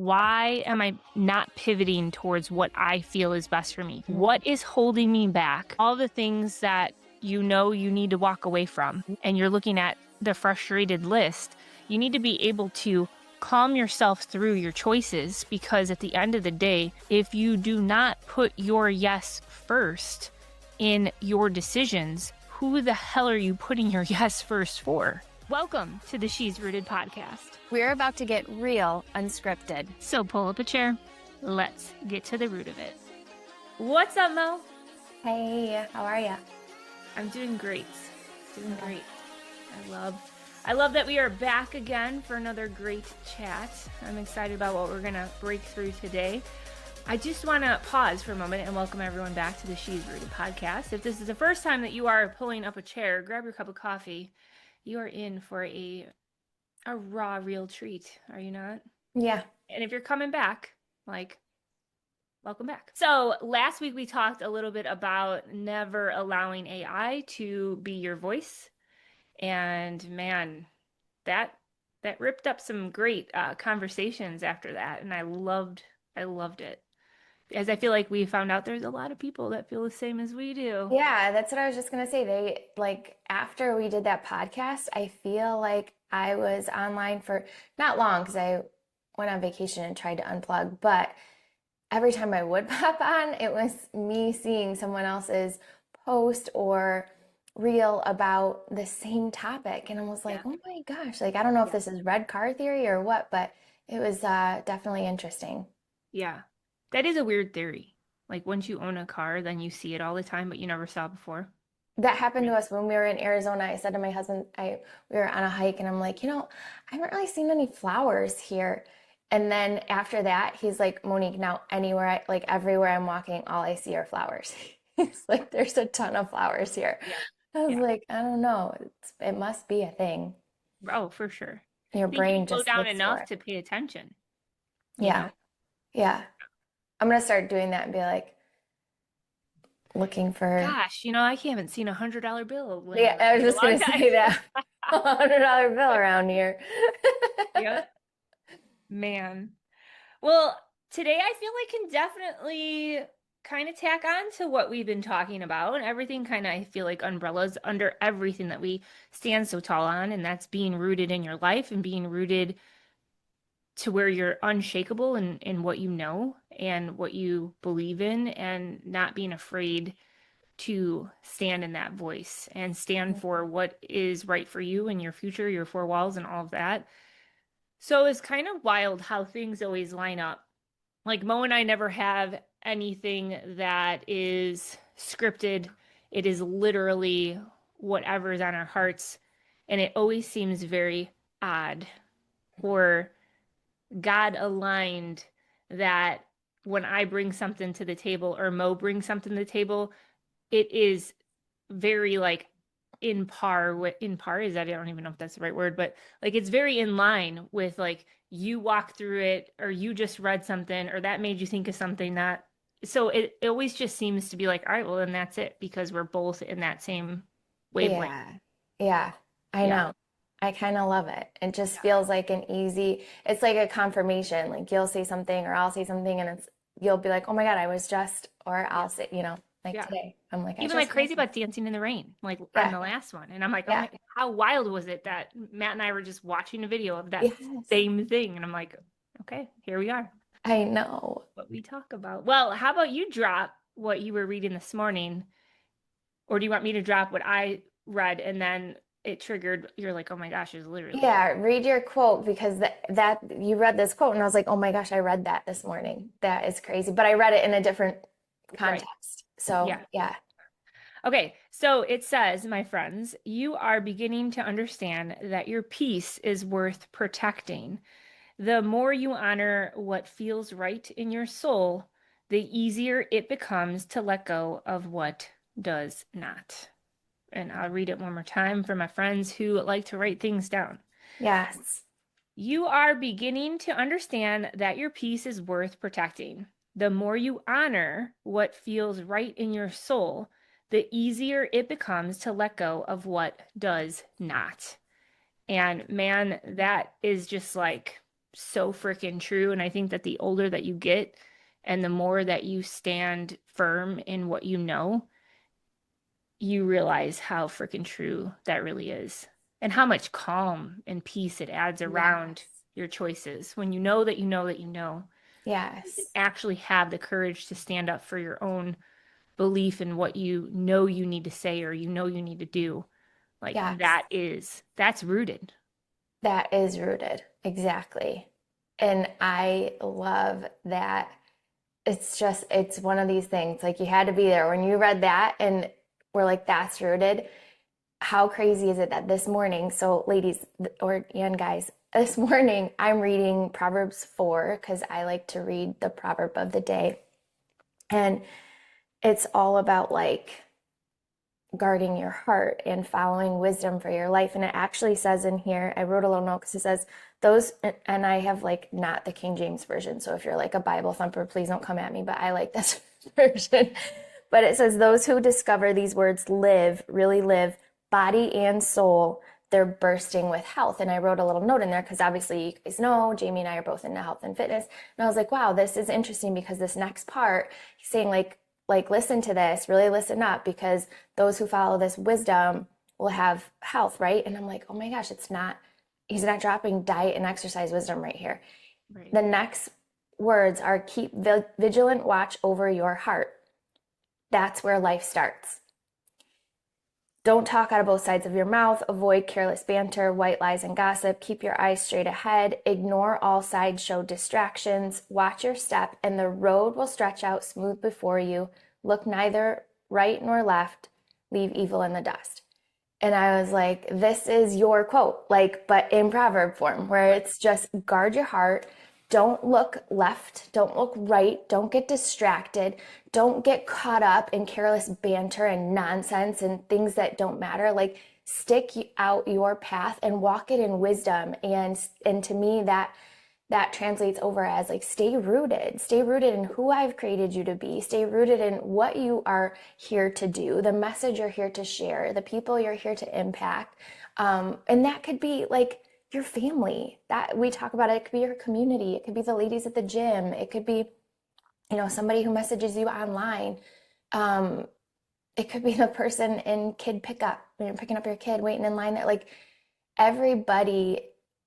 Why am I not pivoting towards what I feel is best for me? What is holding me back? All the things that you know you need to walk away from, and you're looking at the frustrated list. You need to be able to calm yourself through your choices, because at the end of the day, if you do not put your yes first in your decisions, who the hell are you putting your yes first for? Welcome to the She's Rooted podcast. We're about to get real unscripted. So pull up a chair. Let's get to the root of it. What's up, Mo? Hey, how are you? I'm doing great. Doing great. I love that we are back again for another great chat. I'm excited about what we're going to break through today. I just want to pause for a moment and welcome everyone back to the She's Rooted podcast. If this is the first time that you are pulling up a chair, grab your cup of coffee. You are in for a raw, real treat, are you not? Yeah. And if you're coming back, welcome back. So last week we talked a little bit about never allowing AI to be your voice. And man, that ripped up some great conversations after that. And I loved it. As I feel like we found out there's a lot of people that feel the same as we do. Yeah, that's what I was just going to say. After we did that podcast, I feel like I was online for not long because I went on vacation and tried to unplug, but every time I would pop on, it was me seeing someone else's post or reel about the same topic. And I was like, oh my gosh, I don't know if this is red car theory or what, but it was definitely interesting. Yeah. That is a weird theory. Like once you own a car, then you see it all the time, but you never saw it before. That happened to us when we were in Arizona. I said to my husband, we were on a hike, and I'm like, I haven't really seen any flowers here. And then after that, he's like, Monique, now everywhere I'm walking, all I see are flowers. He's like, there's a ton of flowers here. Yeah. I was like, I don't know. It must be a thing. Oh, for sure. Your brain just slow down enough to pay attention. Yeah. Yeah. I'm going to start doing that and be like, looking for. Gosh, I haven't seen $100 bill. Yeah, I was just going to say that. $100 bill around here. Yep. Man. Well, today I feel like can definitely kind of tack on to what we've been talking about, and everything kind of, I feel like, umbrellas under everything that we stand so tall on, and that's being rooted in your life and being rooted to where you're unshakable in what you know and what you believe in, and not being afraid to stand in that voice and stand for what is right for you and your future, your four walls, and all of that. So it's kind of wild how things always line up. Like Mo and I never have anything that is scripted. It is literally whatever's on our hearts. And it always seems very odd or God aligned that when I bring something to the table or Mo brings something to the table, it is very in par is that, I don't even know if that's the right word, but it's very in line with you walk through it, or you just read something, or that made you think of something that, so it always just seems to be all right, well then that's it, because we're both in that same wavelength. Yeah, I know. I kind of love it. It just feels like it's like a confirmation. Like you'll say something or I'll say something, and you'll be like, oh my God, I was just, or I'll say, today. I'm like, even crazy about Dancing in the Rain, on the last one. And I'm like, oh my, how wild was it that Matt and I were just watching a video of that same thing. And I'm like, okay, here we are. I know what we talk about. Well, how about you drop what you were reading this morning? Or do you want me to drop what I read and then it triggered, you're like, oh my gosh, it's literally. Yeah, read your quote, because that you read this quote and I was like, oh my gosh, I read that this morning. That is crazy. But I read it in a different context. Right. So yeah. Okay, so it says, my friends, you are beginning to understand that your peace is worth protecting. The more you honor what feels right in your soul, the easier it becomes to let go of what does not. And I'll read it one more time for my friends who like to write things down. Yes. You are beginning to understand that your peace is worth protecting. The more you honor what feels right in your soul, the easier it becomes to let go of what does not. And man, that is just so freaking true. And I think that the older that you get and the more that you stand firm in what you know, you realize how freaking true that really is and how much calm and peace it adds around Yes. your choices when you know that you know that you know. You can Yes. actually have the courage to stand up for your own belief in what you know you need to say or you know you need to do. Like Yes. that's rooted. That is rooted. Exactly. And I love that. It's just, it's one of these things. Like you had to be there when you read that and we're like, that's rooted. How crazy is it that this morning, so ladies or and guys, this morning I'm reading Proverbs 4 because I like to read the proverb of the day. And it's all about like guarding your heart and following wisdom for your life. And it actually says in here, I wrote a little note because it says, those, and I have like not the King James version. So if you're like a Bible thumper, please don't come at me, but I like this version. But it says, those who discover these words live, really live, body and soul. They're bursting with health. And I wrote a little note in there because obviously you guys know Jamie and I are both into health and fitness. And I was like, wow, this is interesting because this next part, he's saying like listen to this, really listen up because those who follow this wisdom will have health, right? And I'm like, oh my gosh, it's not, he's not dropping diet and exercise wisdom right here. Right. The next words are keep vigilant watch over your heart. That's where life starts. Don't talk out of both sides of your mouth. Avoid careless banter, white lies, and gossip. Keep your eyes straight ahead. Ignore all sideshow distractions. Watch your step, and the road will stretch out smooth before you. Look neither right nor left. Leave evil in the dust. And I was like, this is your quote, like, but in proverb form, where Right. it's just guard your heart. Don't look left. Don't look right. Don't get distracted. Don't get caught up in careless banter and nonsense and things that don't matter. Like, stick out your path and walk it in wisdom. And to me, that translates over as like stay rooted in who I've created you to be, stay rooted in what you are here to do, the message you're here to share, the people you're here to impact. And that could be like your family that we talk about. It could be your community, it could be the ladies at the gym, it could be, you know, somebody who messages you online. um, it could be the person in kid pickup, you know, picking up your kid waiting in line, that like everybody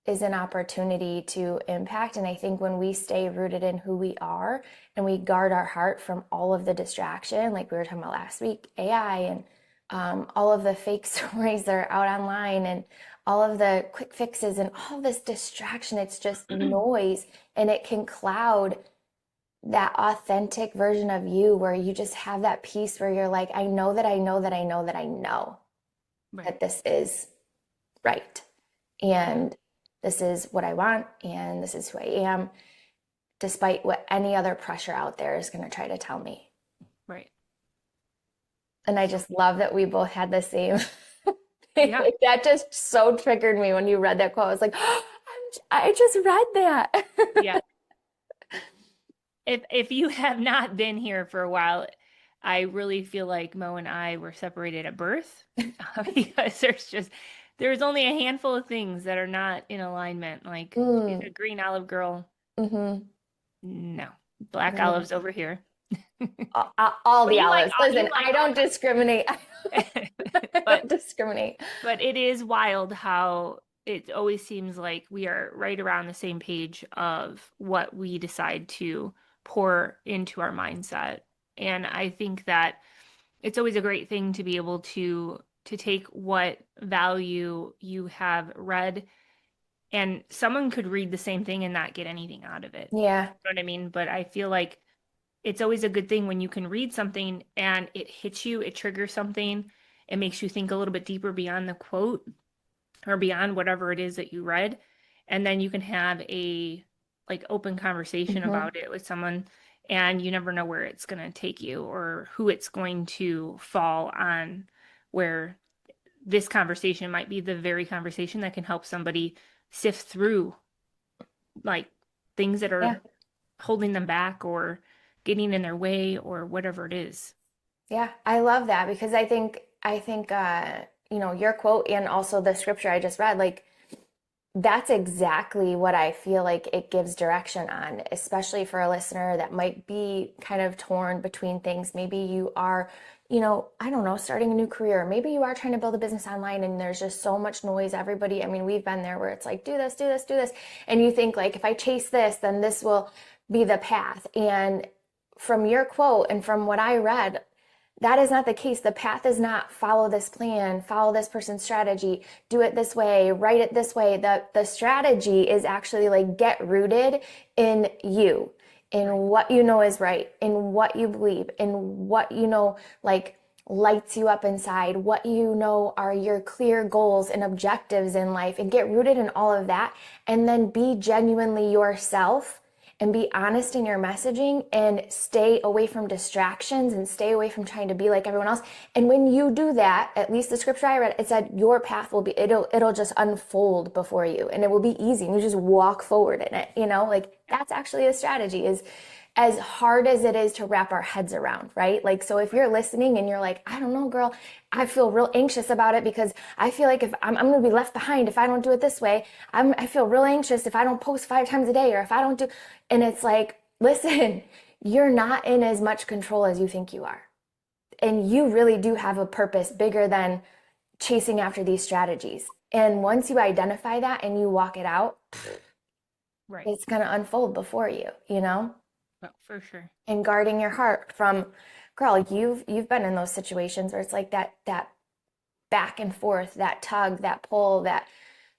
is an opportunity to impact. And I think when we stay rooted in who we are and we guard our heart from all of the distraction, like we were talking about last week, AI and all of the fake stories that are out online and all of the quick fixes and all this distraction, it's just noise and it can cloud that authentic version of you where you just have that peace where you're like, I know that I know that I know that I know Right. that this is right. And this is what I want, and this is who I am, despite what any other pressure out there is going to try to tell me. Right. And I So, just love that we both had the same thing. yeah. Like that just so triggered me when you read that quote. I was like, oh, I just read Yeah. that. If you have not been here for a while, I really feel like Mo and I were separated at birth because there's only a handful of things that are not in alignment. Like she's a Mm, green olive girl. mm-hmm. No. Black No, olives over here. all But the olives. you Listen, like I don't discriminate. all. I But don't discriminate. but it is wild how it always seems like we are right around the same page of what we decide to pour into our mindset. And I think that it's always a great thing to be able to take what value you have read, and someone could read the same thing and not get anything out of it. Yeah. You know what I mean? But I feel like it's always a good thing when you can read something and it hits you, it triggers something, it makes you think a little bit deeper beyond the quote or beyond whatever it is that you read. And then you can have a like open conversation Hmm. about it with someone, and you never know where it's going to take you or who it's going to fall on, where this conversation might be the very conversation that can help somebody sift through like things that Yeah. are holding them back or getting in their way or whatever it is. Yeah, I love that because I think you know, your quote and also the scripture I just read, like That's exactly what I feel like it gives direction on, especially for a listener that might be kind of torn between things. Maybe you are, I don't know, starting a new career. Maybe you are trying to build a business online and there's just so much noise. Everybody, I mean, we've been there where it's like, do this, do this, do this. And you think like, if I chase this, then this will be the path. And from your quote and from what I read, that is not the case. The path is not follow this plan, follow this person's strategy, do it this way, write it this way. The strategy is actually like get rooted in you, in Right. what you know is right, in what you believe, in what you know like lights you up inside, what you know are your clear goals and objectives in life, and get rooted in all of that, and then be genuinely yourself and be honest in your messaging and stay away from distractions and stay away from trying to be like everyone else. And when you do that, at least the scripture I read, it said your path will be, it'll just unfold before you and it will be easy and you just walk forward in it, like that's actually a strategy is as hard as it is to wrap our heads around, right? Like, so if you're listening and you're like, I don't know, girl, I feel real anxious about it because I feel like if I'm going to be left behind if I don't do it this way. I feel real anxious if I don't post 5 times a day or if I don't do, and it's like, listen, you're not in as much control as you think you are. And you really do have a purpose bigger than chasing after these strategies. And once you identify that and you walk it out, Right. it's going to unfold before you. Well, for sure. And guarding your heart from, girl, you've been in those situations where it's like that back and forth, that tug, that pull, that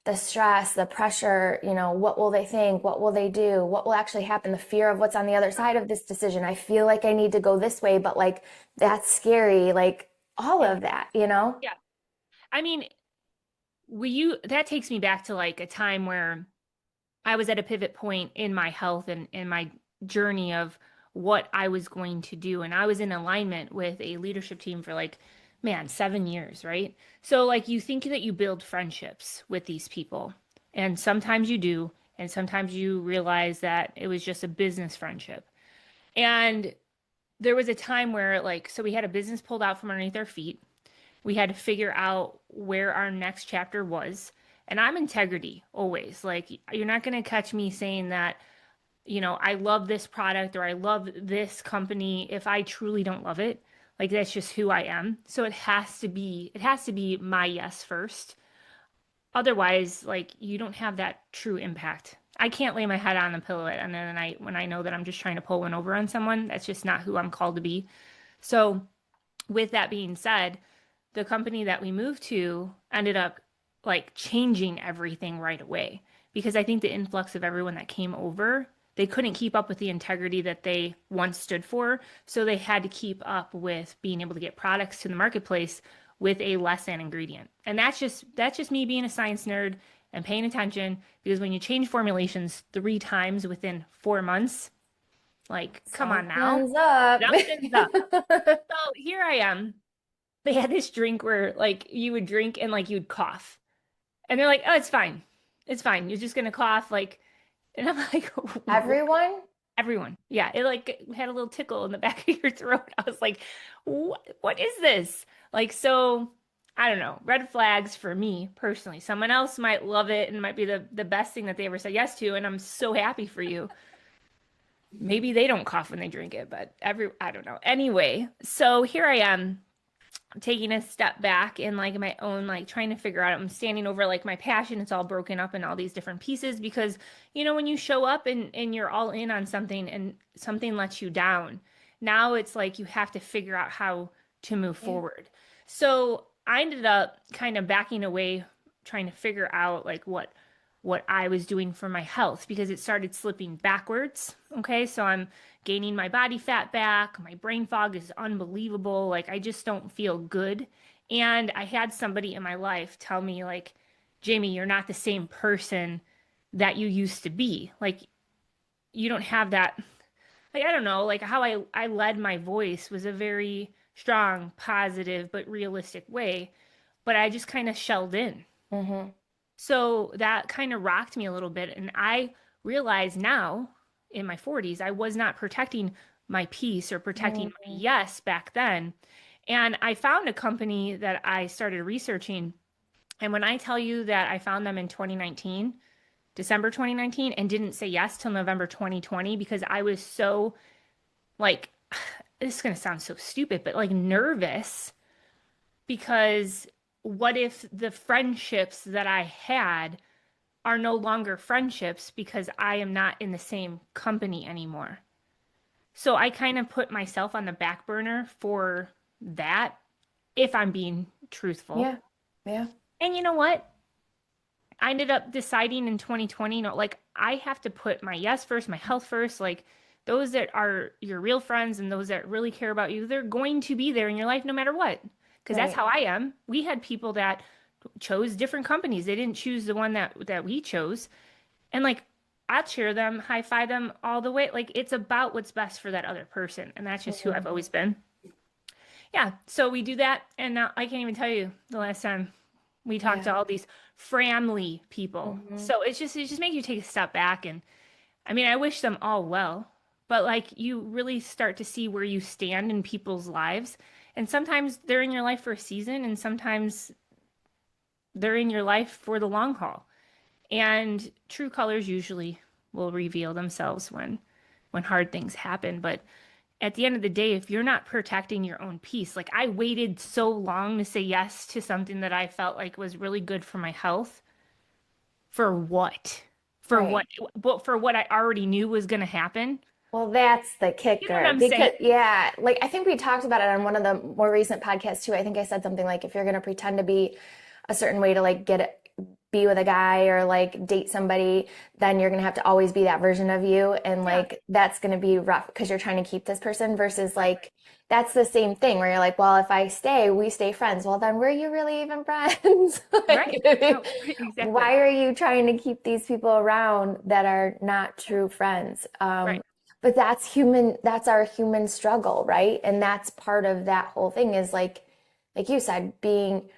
the stress, the pressure, what will they think? What will they do? What will actually happen? The fear of what's on the other side of this decision. I feel like I need to go this way, but like that's scary. Like all Yeah. of that. Yeah. I mean, that takes me back to like a time where I was at a pivot point in my health and in my journey of what I was going to do. And I was in alignment with a leadership team for like, man, 7 years, right? So, like, you think that you build friendships with these people, and sometimes you do, and sometimes you realize that it was just a business friendship. And there was a time where, like, so we had a business pulled out from underneath our feet. We had to figure out where our next chapter was. And I'm integrity always. Like, you're not going to catch me saying that, I love this product or I love this company if I truly don't love it. Like, that's just who I am. So it has to be my yes first. Otherwise, like, you don't have that true impact. I can't lay my head on the pillow at the end of the night when I know that I'm just trying to pull one over on someone. That's just not who I'm called to be. So, with that being said, the company that we moved to ended up like changing everything right away because I think the influx of everyone that came over, they couldn't keep up with the integrity that they once stood for. So they had to keep up with being able to get products to the marketplace with a less than ingredient. And that's just me being a science nerd and paying attention because when you change formulations 3 times within 4 months, like come on now, Something's up. something's up. So here I am. They had this drink where like you would drink and like you'd cough. And they're like, "Oh, it's fine. It's fine. You're just gonna cough." Like, and I'm like, "What?" Everyone? Everyone. Yeah, it like had a little tickle in the back of your throat. I was like, what is this?" Like, so I don't know. Red flags for me personally. Someone else might love it and might be the best thing that they ever said yes to, and I'm so happy for you. Maybe they don't cough when they drink it, but I don't know. Anyway, so here I am taking a step back in like my own like trying to figure out I'm standing over like my passion. It's all broken up in all these different pieces because when you show up and you're all in on something and something lets you down, now it's like you have to figure out how to move Yeah. forward. So I ended up kind of backing away, trying to figure out like what I was doing for my health because it started slipping backwards. Okay, so I'm gaining my body fat back. My brain fog is unbelievable. Like, I just don't feel good. And I had somebody in my life tell me, like, Jamie, you're not the same person that you used to be. Like, you don't have that. Like, I don't know, like, how I led my voice was a very strong, positive, but realistic way. But I just kind of shelled in. Mm-hmm. So that kind of rocked me a little bit. And I realize now in my 40s, I was not protecting my peace or protecting my Mm-hmm. yes back then. And I found a company that I started researching And when I tell you that I found them in 2019, December 2019, and didn't say yes till November 2020 because I was so like, this is going to sound so stupid, but like nervous because what if the friendships that I had are no longer friendships because I am not in the same company anymore? So I kind of put myself on the back burner for that, if I'm being truthful. Yeah. Yeah. And you know what? I ended up deciding in 2020, like I have to put my yes first, my health first. Like those that are your real friends and those that really care about you, they're going to be there in your life no matter what. Because that's Right. how I am. We had people that chose different companies. They didn't choose the one that we chose. And like I'll cheer them, high five them all the way. Like it's about what's best for that other person. And that's just who I've Mhm. always been. Yeah, so we do that, and now I can't even tell you the last time we talked Yeah. to all these family people. Hmm. So it just makes you take a step back, and I mean, I wish them all well, but like you really start to see where you stand in people's lives, and sometimes they're in your life for a season, and sometimes they're in your life for the long haul. And true colors usually will reveal themselves when hard things happen, but at the end of the day, if you're not protecting your own peace, like I waited so long to say yes to something that I felt like was really good for my health. For what? For Right. what? But for what I already knew was going to happen. Well, that's the You know what kicker I'm saying? because, yeah, like I think we talked about it on one of the more recent podcasts too. I think I said something like if you're going to pretend to be a certain way to like be with a guy or like date somebody, then you're going to have to always be that version of you. And Yeah, like that's going to be rough because you're trying to keep this person versus right, like that's the same thing where you're like, well, if I stay, we stay friends. Well, then were you really even friends? right. Like, No, exactly. why are you trying to keep these people around that are not true friends? Right, But that's human, that's our human struggle, right? And that's part of that whole thing is like you said, being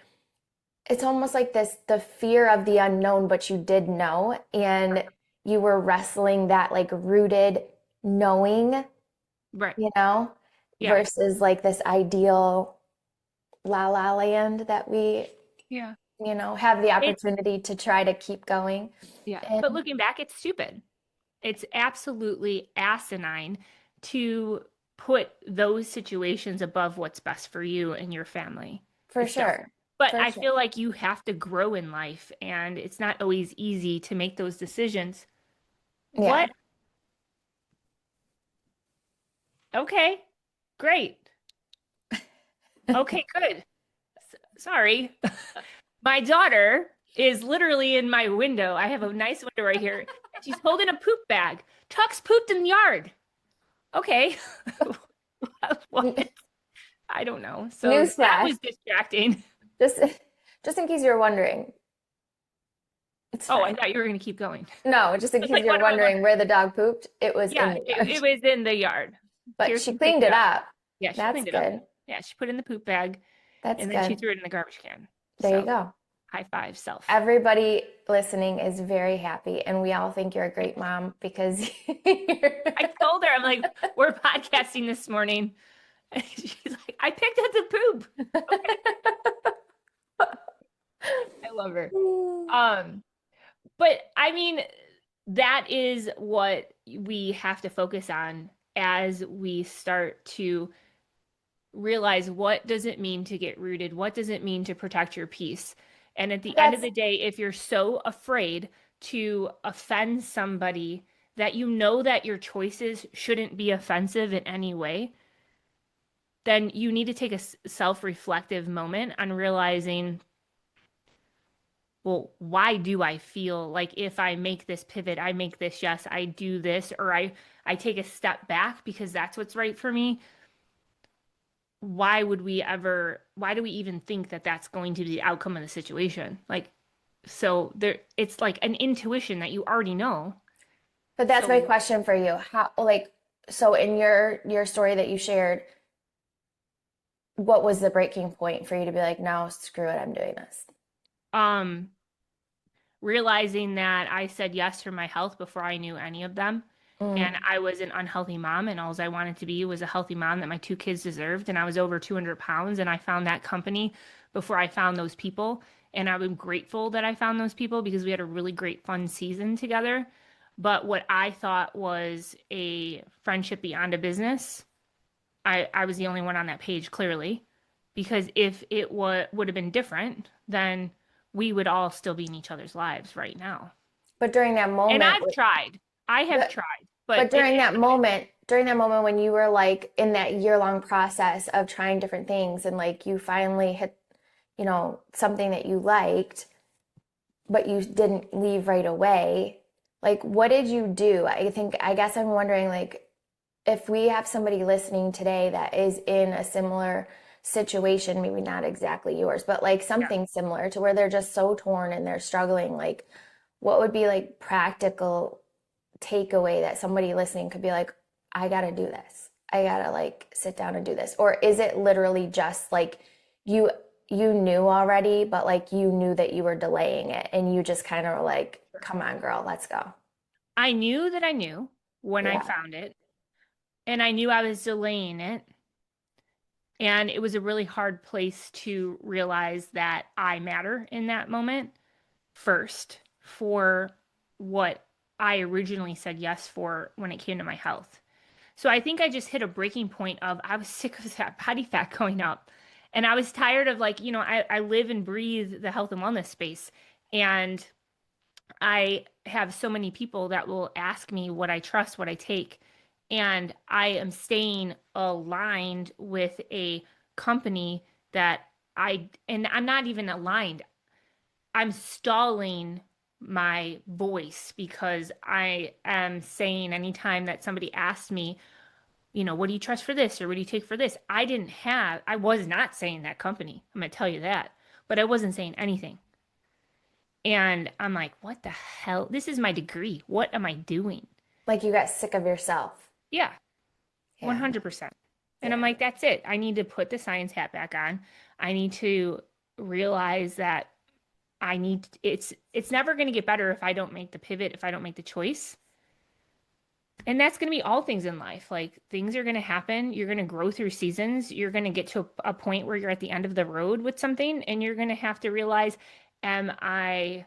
it's almost like this the fear of the unknown, but you did know and you were wrestling that like rooted knowing, right. you know, Yeah, versus like this ideal la la land that we, yeah. have the It, opportunity to try to keep going. yeah. And But looking back, it's stupid. It's absolutely asinine to put those situations above what's best for you and your family. for It's dumb. sure, But for I sure. feel like you have to grow in life, and it's not always easy to make those decisions. Yeah. What? Okay, great. Okay, good. Sorry. My daughter is literally in my window. I have a nice window right here, and she's holding a poop bag. Tuck's pooped in the yard. Okay. What? I don't know. So that Newsflash, was distracting. just just in case you're wondering, it's Oh, I fine. thought you were going to keep going. No, just in I was case like, you're what am I going? wondering where the dog pooped, it was in Yeah, the it yard. was in the yard. But she Kirsten picked cleaned it it up. up. Yeah, she That's cleaned it up. good. Yeah, she put it in the poop bag That's and then she good. threw it in the garbage can. There you So go. high five self. Everybody listening is very happy, and we all think you're a great mom because you're I told her, I'm like, we're podcasting this morning. And she's like, I picked up the poop. Okay. I love her. Um, but I mean, that is what we have to focus on as we start to realize what does it mean to get rooted? What does it mean to protect your peace? And at the end of that's the day, if you're so afraid to offend somebody that you know that your choices shouldn't be offensive in any way, then you need to take a self-reflective moment on realizing, well, why do I feel like if I make this pivot, I make this yes, I do this, or I take a step back because that's what's right for me? Why do we even think that that's going to be the outcome of the situation? Like, so there, it's like an intuition that you already know. but that's my So, question for you. How like so in your story that you shared, what was the breaking point for you to be like, no, screw it, I'm doing this? um, realizing that I said yes for my health before I knew any of them. And Mm, I was an unhealthy mom, and all I wanted to be was a healthy mom that my two kids deserved. And I was over 200 pounds, and I found that company before I found those people. And I'm grateful that I found those people because we had a really great fun season together. But what I thought was a friendship beyond a business, I was the only one on that page, clearly. Because if it would have been different, then we would all still be in each other's lives right now. But during that And moment, I've tried. I have but tried, but but it during that moment when you were like in that year-long process of trying different things and like you finally hit, something that you liked, but you didn't leave right away, like what did you do? I guess I'm wondering like if we have somebody listening today that is in a similar situation, maybe not exactly yours, but like yeah. something similar to where they're just so torn and they're struggling, like what would be like practical takeaway that somebody listening could be like, I gotta do this. I gotta like sit down and do this. Or is it literally just like you you knew already, but like you knew that you were delaying it and you just kind of were like, come on, girl, let's go. I knew that I knew when I Yeah. found it, and I knew I was delaying it. And it was a really hard place to realize that I matter in that moment first for what I originally said yes for when it came to my health. So I think I just hit a breaking point of I was sick of that body fat going up. And I was tired of like, I live and breathe the health and wellness space. And I have so many people that will ask me what I trust, what I take. And I am staying aligned with a company that and I'm not even aligned. I'm stalling my voice because I am saying anytime that somebody asks me, what do you trust for this or what do you take for this? I was not saying that company. I'm going to tell you that, but I wasn't saying anything. And I'm like, what the hell? This is my degree. What am I doing? Like you got sick of yourself. Yeah, Yeah. 100%. And I'm Yeah. like, that's it. I need to put the science hat back on. I need to realize that it's never going to get better if I don't make the pivot, if I don't make the choice. And that's going to be all things in life. Like things are going to happen. You're going to grow through seasons. You're going to get to a point where you're at the end of the road with something, and you're going to have to realize, am I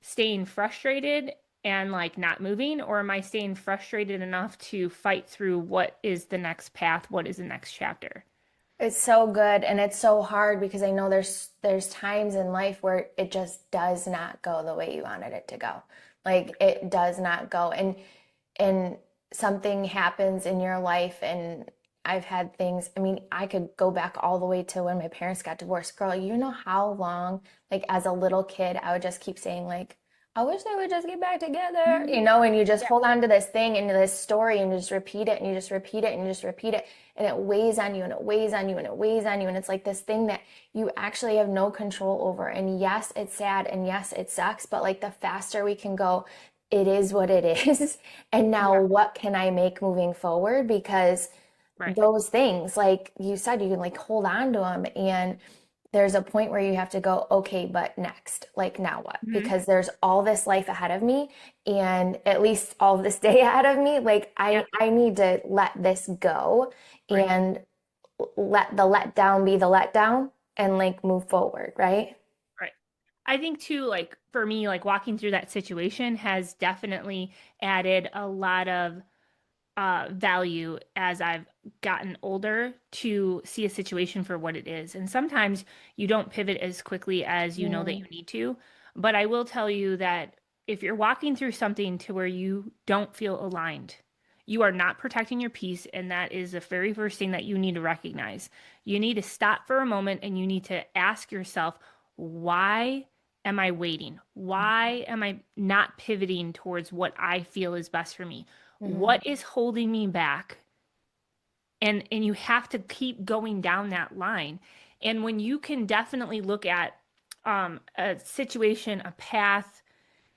staying frustrated and like not moving, or am I staying frustrated enough to fight through what is the next path, what is the next chapter? It's so good and it's so hard because I know there's times in life where it just does not go the way you wanted it to go. Like it does not go and something happens in your life and I've had things, I mean, I could go back all the way to when my parents got divorced. Girl, you know how long like as a little kid I would just keep saying like I wish they would just get back together, Mhm. and you just Yeah, hold on to this thing and this story and you just repeat it and you just repeat it and you just repeat it and it weighs on you and it weighs on you and it weighs on you and it's like this thing that you actually have no control over. And yes, it's sad and yes, it sucks, but like the faster we can go, it is what it is. And now yeah, what can I make moving forward? Because right. those things, like you said, you can like hold on to them and there's a point where you have to go, okay, but next, like now what? Hmm. Because there's all this life ahead of me and at least all of this day ahead of me. Like Yeah, I need to let this go right, and let the letdown be the letdown and like move forward, right? right. I think too, like for me, like walking through that situation has definitely added a lot of value as I've gotten older to see a situation for what it is. And sometimes you don't pivot as quickly as you know that Mm, you need to. But I will tell you that if you're walking through something to where you don't feel aligned, you are not protecting your peace. And that is the very first thing that you need to recognize. You need to stop for a moment and you need to ask yourself, why am I waiting? Why am I not pivoting towards what I feel is best for me? mhm, What is holding me back? And you have to keep going down that line. And when you can definitely look at a situation, a path,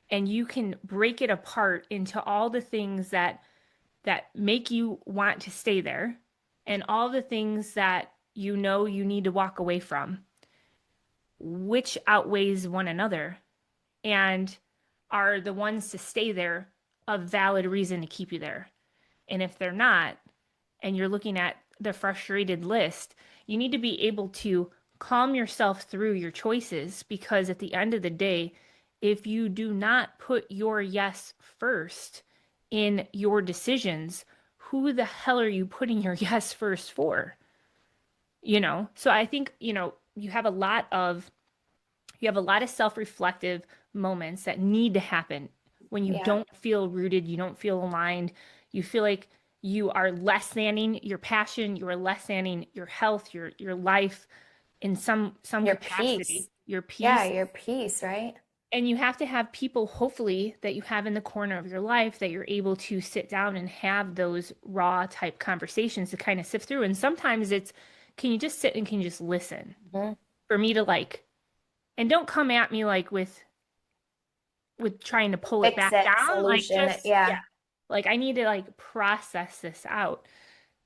and you can break it apart into all the things that make you want to stay there and all the things that you need to walk away from, which outweighs one another and are the ones to stay there a valid reason to keep you there. And if they're not, and you're looking at the frustrated list, you need to be able to calm yourself through your choices because at the end of the day, if you do not put your yes first in your decisions, who the hell are you putting your yes first for? So I think, you have a lot of self-reflective moments that need to happen when you Yeah. don't feel rooted, you don't feel aligned, you feel like you are less thanning your passion, you are less thanning your health, your life in some Your capacity, peace. your Yeah, peace. your peace, right? And you have to have people, hopefully, that you have in the corner of your life that you're able to sit down and have those raw type conversations to kind of sift through. And sometimes it's, can you just sit and can you just listen Hmm. for me to like, and don't come at me like with trying to pull it Fix back it, down. Like solution it. just, yeah, Yeah. like I need to like process this out.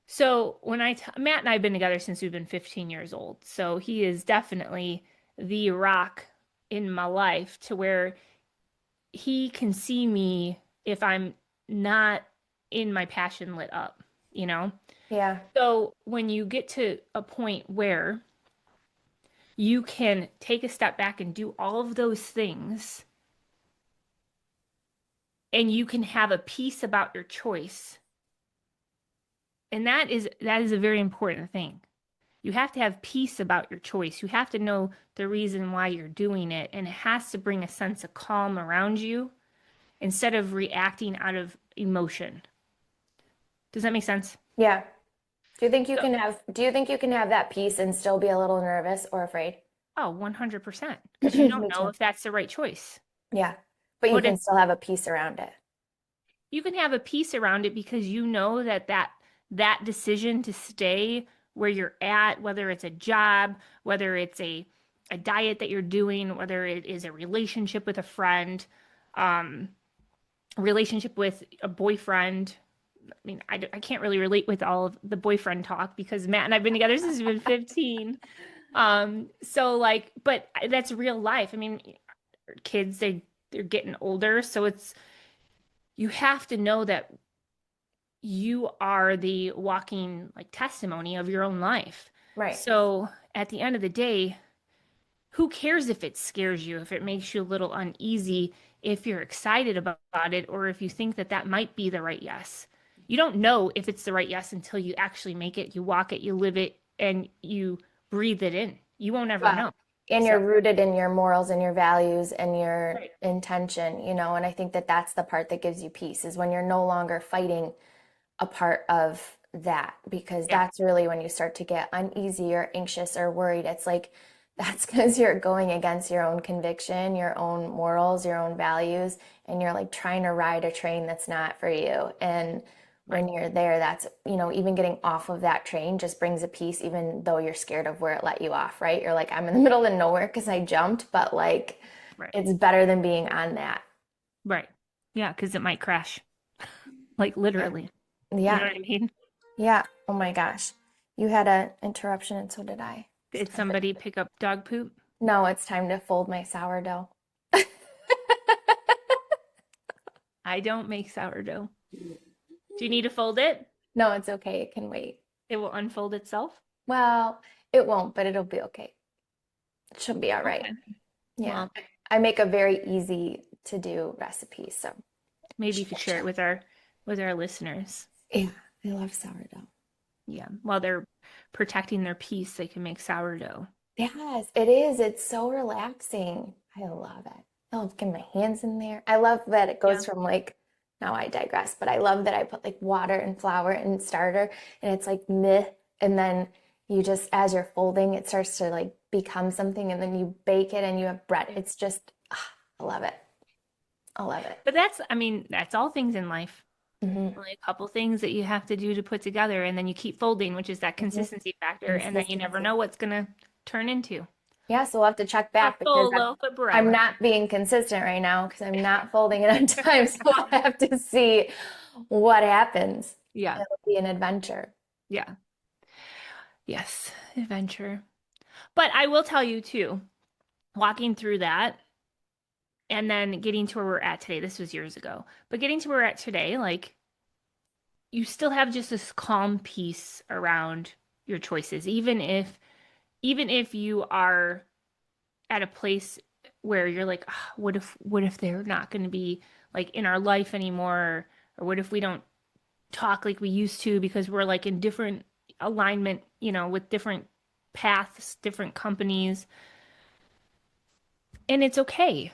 So Matt and I have been together since we've been 15 years old. So he is definitely the rock in my life to where he can see me if I'm not in my passion lit up, you know? Yeah. So when you get to a point where you can take a step back and do all of those things and you can have a peace about your choice. And that is a very important thing. You have to have peace about your choice. You have to know the reason why you're doing it, and it has to bring a sense of calm around you instead of reacting out of emotion. Does that make sense? Yeah. So, Do you think you can have that peace and still be a little nervous or afraid? oh, 100%, because you don't Me know too. if that's the right choice. Yeah. But you But can if still have a peace around it. you can have a peace around it because you know that decision to stay where you're at, whether it's a job, whether it's a diet that you're doing, whether it is a relationship with a friend, um, a relationship with a boyfriend. I mean, I can't really relate with all of the boyfriend talk because Matt and I've been together since we've been 15. So like, but that's real life. I mean, kids, they're getting older, so you have to know that you are the walking like testimony of your own life. Right. So at the end of the day, who cares if it scares you, if it makes you a little uneasy, if you're excited about it, or if you think that that might be the right yes? You don't know if it's the right yes until you actually make it, you walk it, you live it, and you breathe it in. You won't ever Well, know. and So, you're rooted in your morals and your values and your right, intention, and I think that that's the part that gives you peace is when you're no longer fighting a part of that because yeah, that's really when you start to get uneasy or anxious or worried. It's like that's because you're going against your own conviction, your own morals, your own values, and you're like trying to ride a train that's not for you. And right, when you're there, even getting off of that train just brings a peace, even though you're scared of where it let you off, right? You're like, I'm in the middle of nowhere because I jumped, but like right, it's better than being on that. right. Yeah, because it might crash, like literally. You know Yeah. what I mean? Yeah. Oh my gosh. You had an interruption and so did I. It's Did time for, somebody pick up dog poop? no, it's time to fold my sourdough. I don't make sourdough. Do you need to fold it? No, it's okay. It can wait. It will unfold itself. Well, it won't, but it'll be okay. It should be all right. Okay. Yeah. Well, I make a very easy to do recipe, so maybe you should could work share it out. with our listeners. Yeah, I love sourdough. Yeah. While they're protecting their peace, they can make sourdough. Yes, it is. It's so relaxing. I love it. I love getting my hands in there. I love that it Yeah. goes from like, now I digress, but I love that I put like water and flour and starter and it's like meh. And then you just, as you're folding, it starts to like become something and then you bake it and you have bread. Yeah. It's just, I love it. I love it. But I mean, that's all things in life. Hmm. Only a couple things that you have to do to put together, and then you keep folding, which is that Hmm. consistency factor, and then you never Consistency. know what's gonna turn into Yeah, so we'll have to check a back because full loaf of I'm bread. not being consistent right now because I'm not folding it on time. So we'll have to see what happens. Yeah. It'll be an adventure. Yeah. Yes. Adventure. But I will tell you too, walking through that and then getting to where we're at today, this was years ago, but getting to where we're at today, like you still have just this calm peace around your choices, even if even if you are at a place where you're like, "Ah, what if they're not going to be like in our life anymore? Or what if we don't talk like we used to because we're like in different alignment, with different paths, different companies." And it's okay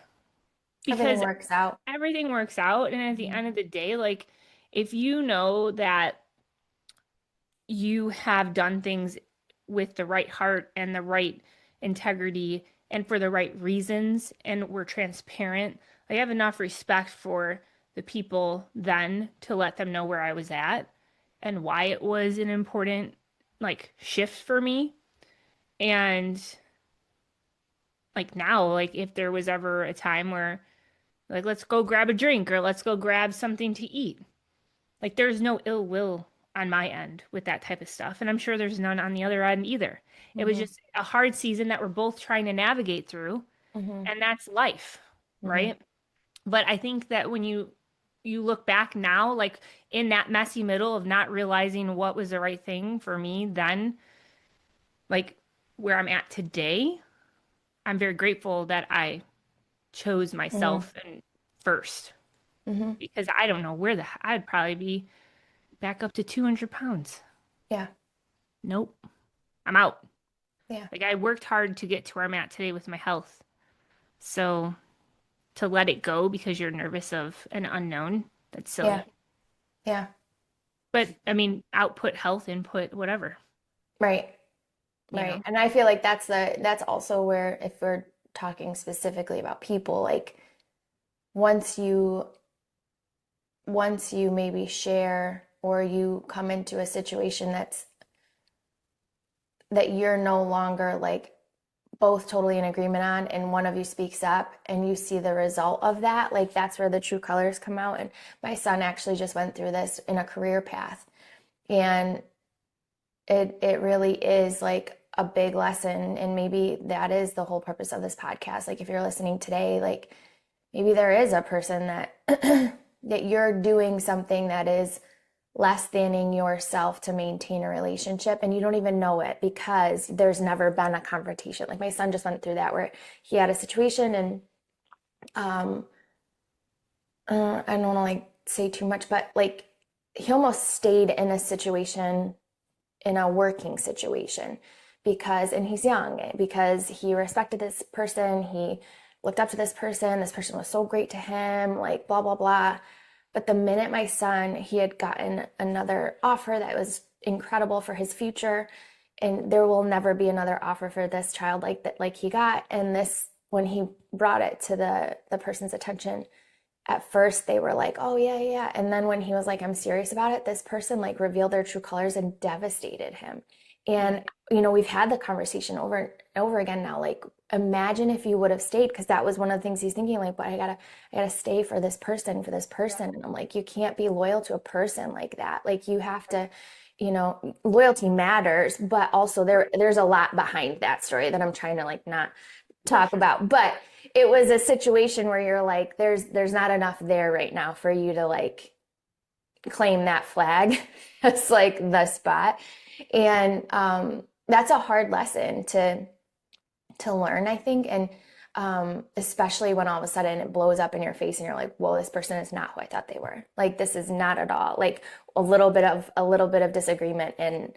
Everything because works out. everything works out. And at the Mhm. end of the day, like if you know that you have done things with the right heart and the right integrity and for the right reasons and we're transparent, I have enough respect for the people then to let them know where I was at and why it was an important like shift for me. And like now, like if there was ever a time where like let's go grab a drink or let's go grab something to eat. Like there's no ill will on my end with that type of stuff. And I'm sure there's none on the other end either. It was Mhm. just a hard season that we're both trying to navigate through, Mhm. and that's life, Mhm. right? But I think that when you look back now, like in that messy middle of not realizing what was the right thing for me then, like where I'm at today, I'm very grateful that I chose Mhm. myself and first Mhm. because I don't know where I'd probably be back up to 200 pounds. Yeah. Nope. I'm out. Yeah. Like I worked hard to get to where I'm at today with my health. So to let it go because you're nervous of an unknown, that's Yeah. silly. Yeah. But I mean, output, health, input, whatever, Right. you Right. know? And I feel like that's also where if we're talking specifically about people, like once you once you maybe share or you come into a situation that you're no longer like both totally in agreement on and one of you speaks up and you see the result of that, like that's where the true colors come out. And my son actually just went through this in a career path, and it really is like a big lesson. And maybe that is the whole purpose of this podcast. Like if you're listening today, like maybe there is a person that that you're doing something that is less thanning yourself to maintain a relationship and you don't even know it because there's never been a confrontation. Like my son just went through that where he had a situation, and um I don't want to like say too much, but like he almost stayed in a situation, in a working situation, because, and he's young, because he respected this person, he looked up to this person was so great to him, like blah blah blah. But the minute my son, he had gotten another offer that was incredible for his future, and there will never be another offer for this child like that, like he got. And this, when he brought it to the person's attention, at first they were like, oh yeah, yeah. And then when he was like, I'm serious about it, this person like revealed their true colors and devastated him. And, Right, we've had the conversation over and over again now. Like, imagine if you would have stayed, because that was one of the things he's thinking, like, but I gotta stay for this person, for this person. And I'm like, you can't be loyal to a person like that. Like you have to, loyalty matters, but also there's a lot behind that story that I'm trying to like not for talk sure. about. But it was a situation where you're like, there's not enough there right now for you to like claim that flag as like the spot. And that's a hard lesson to learn, I think. And especially when all of a sudden it blows up in your face and you're like, whoa, this person is not who I thought they were. Like this is not at all. Like a little bit of disagreement, and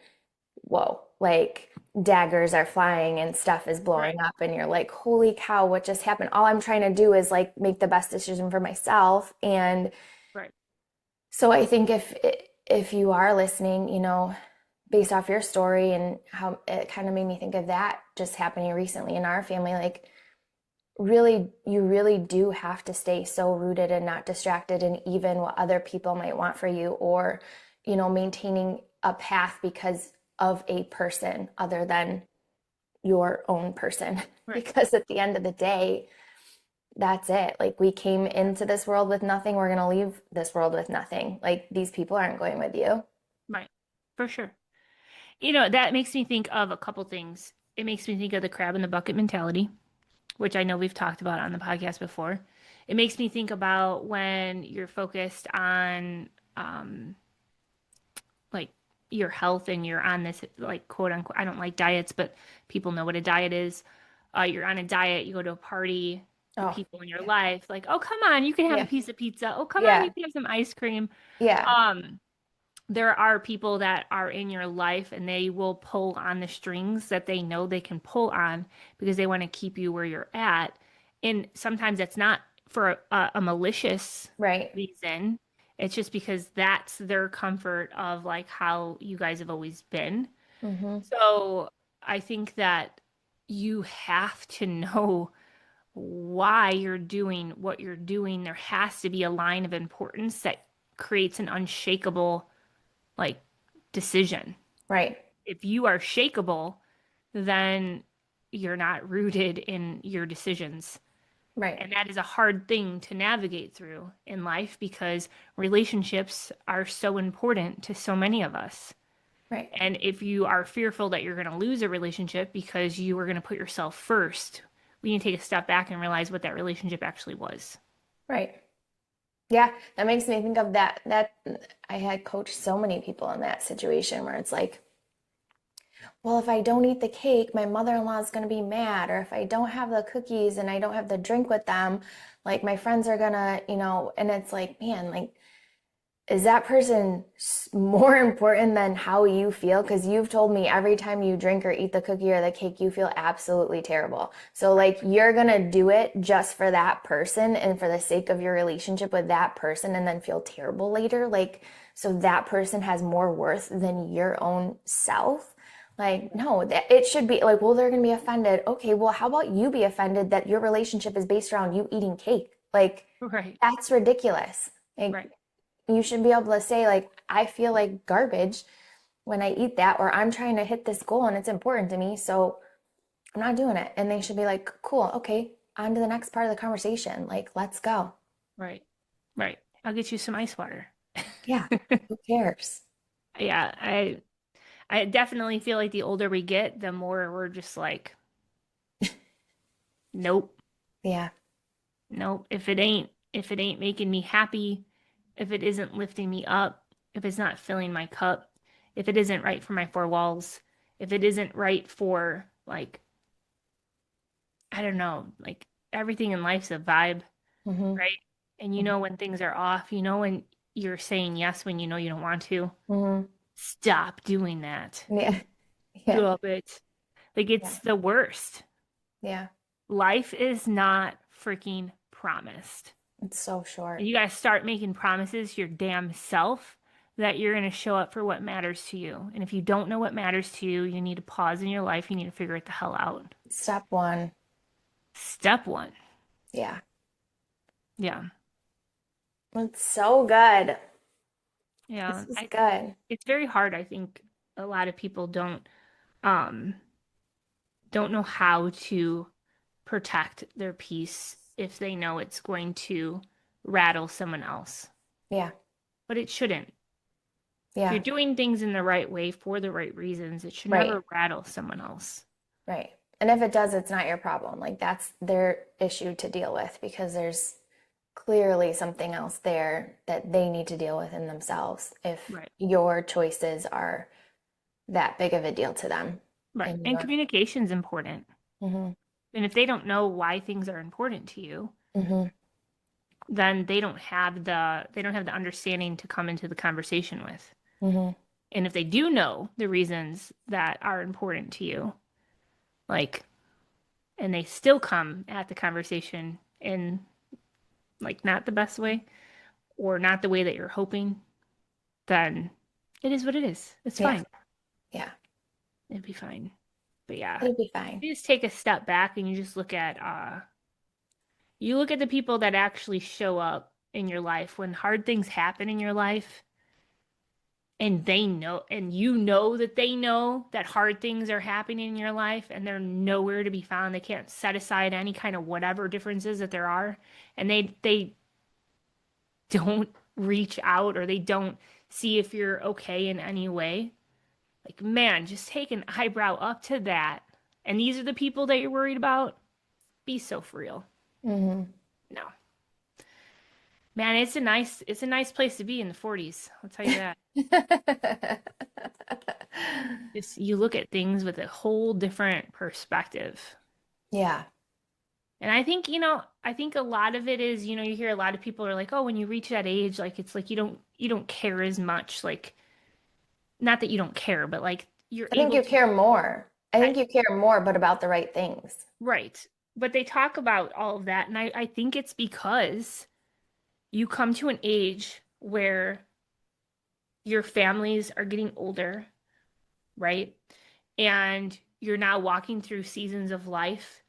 whoa, like daggers are flying and stuff is Right, blowing up, and you're like, holy cow, what just happened? All I'm trying to do is like make the best decision for myself. And right, so I think if you are listening, based off your story and how it kind of made me think of that just happening recently in our family, like really, you really do have to stay so rooted and not distracted in even what other people might want for you, or maintaining a path because of a person other than your own person. right. Because at the end of the day, that's it. Like we came into this world with nothing, we're going to leave this world with nothing. Like these people aren't going with you. Right. For sure. That makes me think of a couple things. It makes me think of the crab in the bucket mentality, which I know we've talked about on the podcast before. It makes me think about when you're focused on like your health and you're on this like quote unquote, I don't like diets, but people know what a diet is. You're on a diet, you go to a party, the Oh, people in your yeah. life, like, oh, come on, you can have a Yeah. piece of pizza. Oh, come on, you Yeah. can have some ice cream. Yeah. Um, there are people that are in your life and they will pull on the strings that they know they can pull on because they want to keep you where you're at. And sometimes that's not for a malicious Right. reason. It's just because that's their comfort of like how you guys have always been. Mm-hmm. So I think that you have to know why you're doing what you're doing. There has to be a line of importance that creates an unshakable like decision. Right. If you are shakable, then you're not rooted in your decisions. Right. And that is a hard thing to navigate through in life because relationships are so important to so many of us. Right. And if you are fearful that you're going to lose a relationship because you were going to put yourself first, we need to take a step back and realize what that relationship actually was. Right. Yeah, that makes me think of that I had coached so many people in that situation where it's like, well, if I don't eat the cake, my mother-in-law is going to be mad, or if I don't have the cookies and I don't have the drink with them, like my friends are gonna, and it's like, man, like is that person more important than how you feel? Because you've told me every time you drink or eat the cookie or the cake, you feel absolutely terrible. So, Right. like, you're gonna do it just for that person and for the sake of your relationship with that person and then feel terrible later. Like, so that person has more worth than your own self. Like, no, that it should be like, well, they're gonna be offended. Okay, well, how about you be offended that your relationship is based around you eating cake? Like, Right. that's ridiculous. Like, Right. you should be able to say like I feel like garbage when I eat that, or I'm trying to hit this goal and it's important to me, so I'm not doing it. And they should be like, cool, okay, on to the next part of the conversation, like let's go. Right. Right. I'll get you some ice water. Yeah, who cares? Yeah, I definitely feel like the older we get, the more we're just like, nope, Yeah. nope. If it ain't making me happy, if it isn't lifting me up, if it's not filling my cup, if it isn't right for my four walls, if it isn't right for like, I don't know, like everything in life's a vibe, Mm-hmm. right? And you know when things are off, you know when you're saying yes when you know you don't want to. Mm-hmm. Stop doing that. Yeah. Yeah. Stop it. Like Yeah. it's the worst. Yeah. Life is not freaking promised. It's so And short. you got to start making promises to your damn self that you're going to show up for what matters to you. And if you don't know what matters to you, you need to pause in your life. You need to figure it the hell out. Step one. Step one. Yeah. Yeah. It's so good. Yeah. This is I good. it's very hard. I think a lot of people um don't know how to protect their peace if they know it's going to rattle someone else. Yeah. But it shouldn't. If you're Yeah. doing things in the right way for the right reasons, it should Right. never rattle someone else. Right. And if it does, it's not your problem. Like that's their issue to deal with because there's clearly something else there that they need to deal with in themselves if Right. your choices are that big of a deal to them. Right. And And you're, communication's important. mm-hmm, And if they don't know why things are important to you, mm-hmm, then they don't have the understanding to come into the conversation with. mm-hmm, And if they do know the reasons that are important to you, like, and they still come at the conversation in like not the best way or not the way that you're hoping, then it is what it is. It's yeah, fine. yeah, It'd be fine. But yeah, it'll be fine. you just take a step back and you just look at the people that actually show up in your life when hard things happen in your life and they know and you know that they know that hard things are happening in your life and they're nowhere to be found. They can't set aside any kind of whatever differences that there are and they don't reach out or they don't see if you're okay in any way. Like, man, just take an eyebrow up to that. And these are the people that you're worried about. Be so for real. Mm-hmm. No. Man, it's a nice place to be in the 40s. I'll tell you that. Just you look at things with a whole different perspective. Yeah. And I think, I think a lot of it is, you hear a lot of people are like, "Oh, when you reach that age, like it's like you don't care as much." Like not that you don't care, but like you're I think able you to care more. I I, think you care more, but about the right things. right. But they talk about all of that, and I think it's because you come to an age where your families are getting older, right? And you're now walking through seasons of life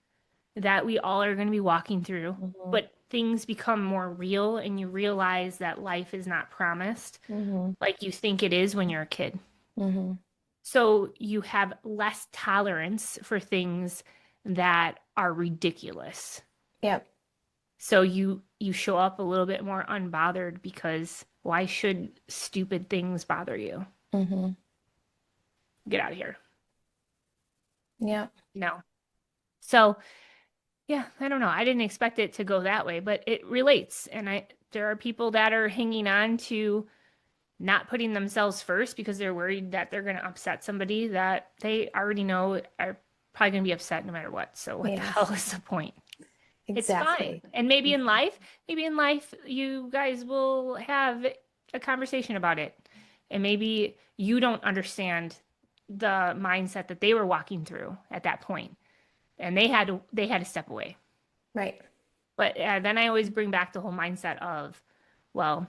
that we all are going to be walking through, Hmm. but things become more real and you realize that life is not promised Hmm. like you think it is when you're a kid. Hmm. So you have less tolerance for things that are ridiculous. Yep. So you show up a little bit more unbothered because why should stupid things bother you? Hmm. Get out of here. Yep. No. So yeah, I don't know. I didn't expect it to go that way, but it relates. And there are people that are hanging on to not putting themselves first because they're worried that they're going to upset somebody that they already know are probably going to be upset no matter what. So what the Yeah. hell is the point? It's fine. Exactly. And maybe in life, you guys will have a conversation about it. And maybe you don't understand the mindset that they were walking through at that point, and they had to step away. Right. But then I always bring back the whole mindset of, well,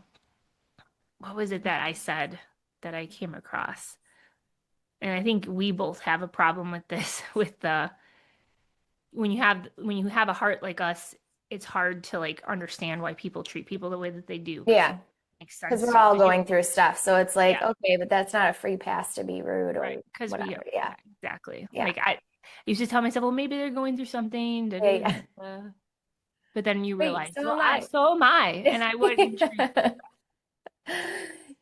what was it that I said that I came across? And I think we both have a problem with this, with the when you have a heart like us, it's hard to like understand why people treat people the way that they do because it Yeah. makes Because sense we're to you. all 'Cause going through stuff. So it's like, yeah, okay, but that's not a free pass to be rude right. or Because we whatever. are, Yeah. yeah, exactly. Yeah. Like I used to tell myself, well, maybe they're going through something, da, da, da, Yeah. da. But then you Wait, realize, so well, am I. so am I, and I wouldn't treat you like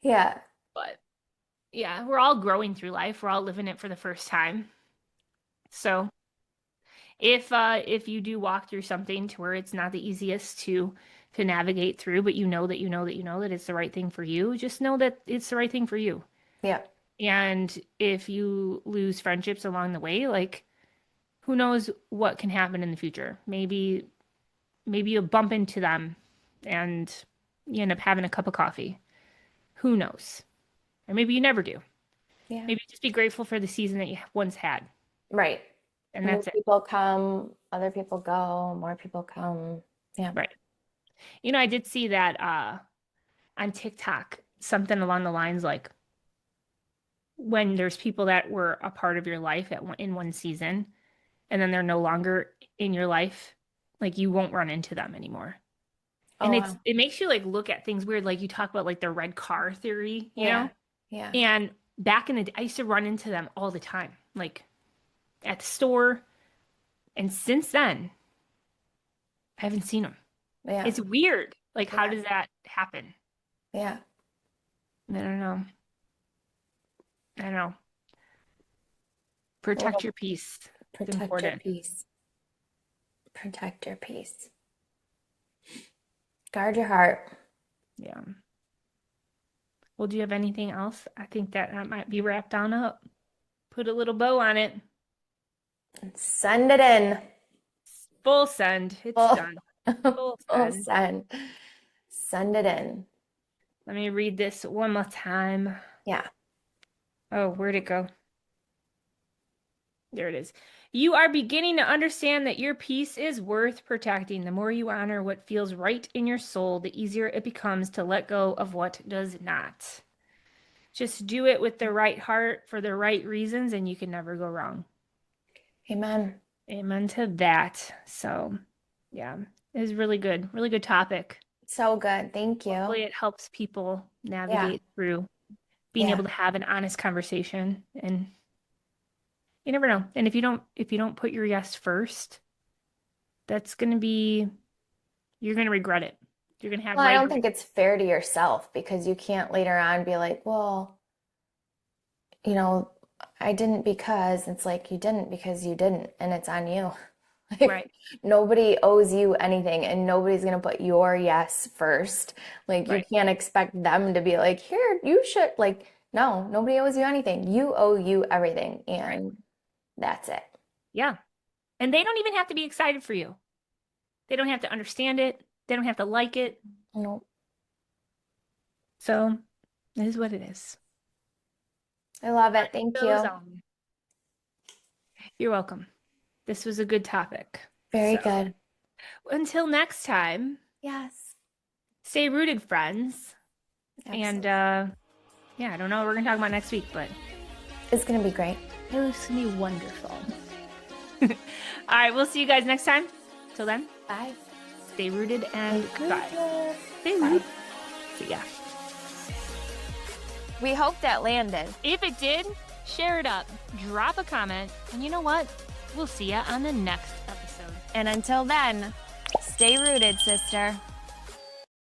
Yeah. that. But yeah, we're all growing through life. We're all living it for the first time. So if you do walk through something to where it's not the easiest to navigate through, but you know that you know that you know that it's the right thing for you, just know that it's the right thing for you. Yeah. And if you lose friendships along the way, like who knows what can happen in the future? Maybe you bump into them and you end up having a cup of coffee. Who knows? Or maybe you never do. Yeah. Maybe just be grateful for the season that you once had, Right. and New that's it. people come, other people go, more people come. Yeah. Right. I did see that on TikTok, something along the lines like when there's people that were a part of your life in one season and then they're no longer in your life, like you won't run into them anymore. Oh, And wow. it makes you like look at things weird, like you talk about like the red car theory, you know? Yeah. Yeah. And back in the day, I used to run into them all the time, like at the store. And since then, I haven't seen them. Yeah. It's weird. Like, how Yeah. does that happen? Yeah. I don't know. I don't know. Protect Well, your peace. It's protect your important. peace. Protect your peace. Guard your heart. Yeah. Well, do you have anything else? I think that might be wrapped on up. Put a little bow on it. Send it in. Full send. It's Full, done. Full full send. send. Send it in. Let me read this one more time. Yeah. Oh, where'd it go? There it is. You are beginning to understand that your peace is worth protecting. The more you honor what feels right in your soul, the easier it becomes to let go of what does not. Just do it with the right heart for the right reasons, and you can never go wrong. Amen. Amen to that. So, yeah, it was really good. Really good topic. So good. Thank you. Hopefully, it helps people Yeah. navigate through being Yeah. able to have an honest conversation. And you never know. And if you don't put your yes first, that's going to be, you're going to regret it. You're going to have Well, I don't regret. think it's fair to yourself because you can't later on be like, well, you know, I didn't because it's like you didn't because you didn't, and it's on you. Like Right. nobody owes you anything, and nobody's gonna put your yes first. Like you Right. can't expect them to be like, here, you should like. No, nobody owes you anything. You owe you everything, Right. and that's it. Yeah. And they don't even have to be excited for you. They don't have to understand it. They don't have to like it. No, So it is what it is. I love it. Life Thank goes you. on. You're welcome. This was a good topic. Very So good. until next time, Yes, stay rooted, friends. And absolutely. yeah, I don't know what we're gonna talk about next week, but It's gonna be great. it's gonna be wonderful. All right, we'll see you guys next time. Till then, Bye. stay rooted and goodbye. Stay Bye. rooted. See ya. We hope that landed. If it did, share it up, drop a comment, and you know what? We'll see ya on the next episode. And until then, stay rooted, sister.